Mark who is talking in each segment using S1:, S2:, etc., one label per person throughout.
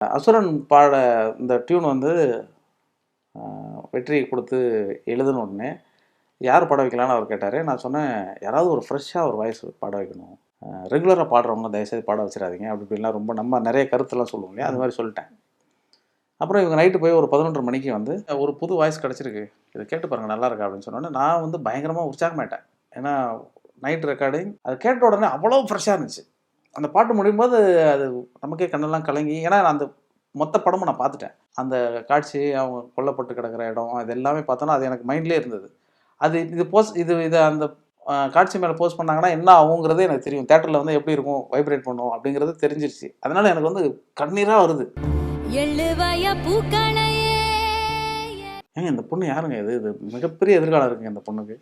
S1: அசுரன் பாட இந்த டியூன் வந்து வெற்றி கொடுத்து எழுதுன உடனே யார் பாட வைக்கலான்னு அவர் கேட்டார். நான் சொன்னேன், யாராவது ஒரு ஃப்ரெஷ்ஷாக ஒரு வாய்ஸ் பாட வைக்கணும், ரெகுலராக பாடுறவங்க தயவுசெய்து பாட வச்சிடாதீங்க அப்படி இப்படிலாம் ரொம்ப நம்ம நிறைய கருத்துலாம் சொல்லுவோம் இல்லையா, அது மாதிரி சொல்லிட்டேன். அப்புறம் இவங்க நைட்டு போய் ஒரு 11:30 மணிக்கு வந்து ஒரு புது வாய்ஸ் கிடச்சிருக்கு, இதை கேட்டு பாருங்கள் நல்லா இருக்கா அப்படின்னு சொன்னோன்னே நான் வந்து பயங்கரமாக உற்சாகமாயிட்டேன். ஏன்னா நைட் ரெக்கார்டிங் அது கேட்ட உடனே அவ்வளோ ஃப்ரெஷ்ஷாக இருந்துச்சு. அந்த பாட்டு முடியும் போது அது நமக்கே கண்ணெல்லாம் கலங்கி, ஏன்னா நான் அந்த மொத்த படமும் நான் பார்த்துட்டேன். அந்த காட்சி, அவங்க கொல்லப்பட்டு கிடக்கிற இடம், அது எல்லாமே பார்த்தோன்னா அது எனக்கு மைண்ட்லேயே இருந்தது. அது இதை அந்த காட்சி மேலே போஸ்ட் பண்ணாங்கன்னா என்ன ஆகுங்கிறது எனக்கு தெரியும். தேட்டரில் வந்து எப்படி இருக்கும், வைப்ரேட் பண்ணும் அப்படிங்கிறது தெரிஞ்சிருச்சு. அதனால் எனக்கு வந்து கண்ணீராக வருது. ஏங்க இந்த பொண்ணு யாருங்க? இது இது மிகப்பெரிய எதிர்காலம் இருக்குங்க இந்த பொண்ணுக்கு.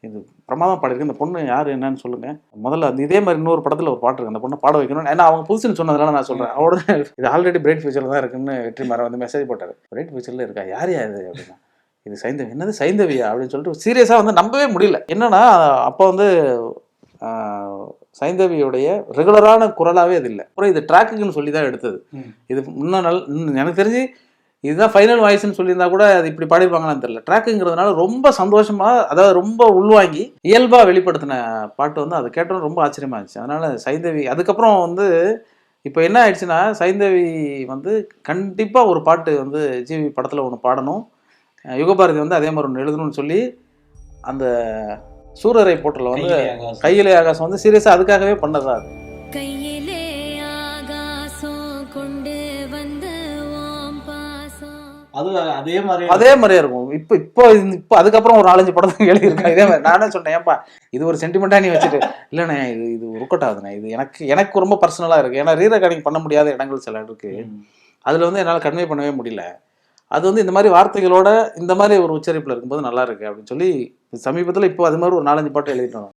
S1: இது பிரமாதம் பாடிருக்கு. இந்த பொண்ணு யார் என்னன்னு சொல்லுங்கள். முதல்ல அந்த இதே மாதிரி இன்னொரு படத்தில் ஒரு பாட்டு இருக்கு, அந்த பொண்ணை பாட வைக்கணும். ஏன்னா அவங்க புதுசுன்னு சொன்னதுனால நான் சொல்கிறேன். அவரோட இது ஆல்ரெடி பிரைட் ஃபியூச்சரில் தான் இருக்குன்னு வெற்றிமாறன் வந்து மெசேஜ் போட்டார். பிரைட் ஃபியூச்சரில் இருக்கா, யார் இது அப்படின்னா, இது சைந்தவி. என்னது சைந்தவியா அப்படின்னு சொல்லிட்டு சீரியஸாக வந்து நம்பவே முடியல. என்னன்னா அப்போ வந்து சைந்தவியுடைய ரெகுலரான குரலாகவே அது இல்லை. அப்புறம் இது ட்ராக்குன்னு சொல்லி தான் எடுத்தது. இது இன்னும் எனக்கு தெரிஞ்சு இதுதான் ஃபைனல் வாய்ஸ்ன்னு சொல்லியிருந்தா கூட அது இப்படி பாடிருப்பாங்களான்னு தெரியல. ட்ராக்குங்கிறதுனால ரொம்ப சந்தோஷமாக, அதாவது ரொம்ப உள்வாங்கி இயல்பாக வெளிப்படுத்தின பாட்டு வந்து அதை கேட்டோன்னு ரொம்ப ஆச்சரியமாக இருந்துச்சு. அதனால் சைந்தவி அதுக்கப்புறம் வந்து இப்போ என்ன ஆயிடுச்சுன்னா, சைந்தவி வந்து கண்டிப்பாக ஒரு பாட்டு வந்து ஜிவி படத்தில் ஒன்று பாடணும், யுகபாரதி வந்து அதே மாதிரி ஒன்று எழுதணும்னு சொல்லி அந்த சூரரை போட்டில் வந்து கையிலே ஆகாசம் வந்து சீரியஸாக அதுக்காகவே பண்ணதா அது. அதே மாதிரியே இருக்கும். இப்போ அதுக்கப்புறம் ஒரு 4-5 படம் எழுதியிருக்கேன் இதே மாதிரி. நானே சொன்னேன், ஏன்பா இது ஒரு சென்டிமெண்ட்டாக நீ வச்சுட்டு, இல்லைண்ணே இது ஒர்க் அவுட் ஆகுதுண்ணே, இது எனக்கு ரொம்ப பர்சனலாக இருக்குது. ஏன்னா ரீரெக்கார்டிங் பண்ண முடியாத இடங்கள் சில இருக்குது, அதில் வந்து என்னால் கன்வே பண்ணவே முடியல. அது வந்து இந்த மாதிரி வார்த்தைகளோட இந்த மாதிரி ஒரு உச்சரிப்பில் இருக்கும்போது நல்லா இருக்குது அப்படின்னு சொல்லி சமீபத்தில் இப்போ அது மாதிரி ஒரு 4-5 பாட்டு எழுதிட்டோம்.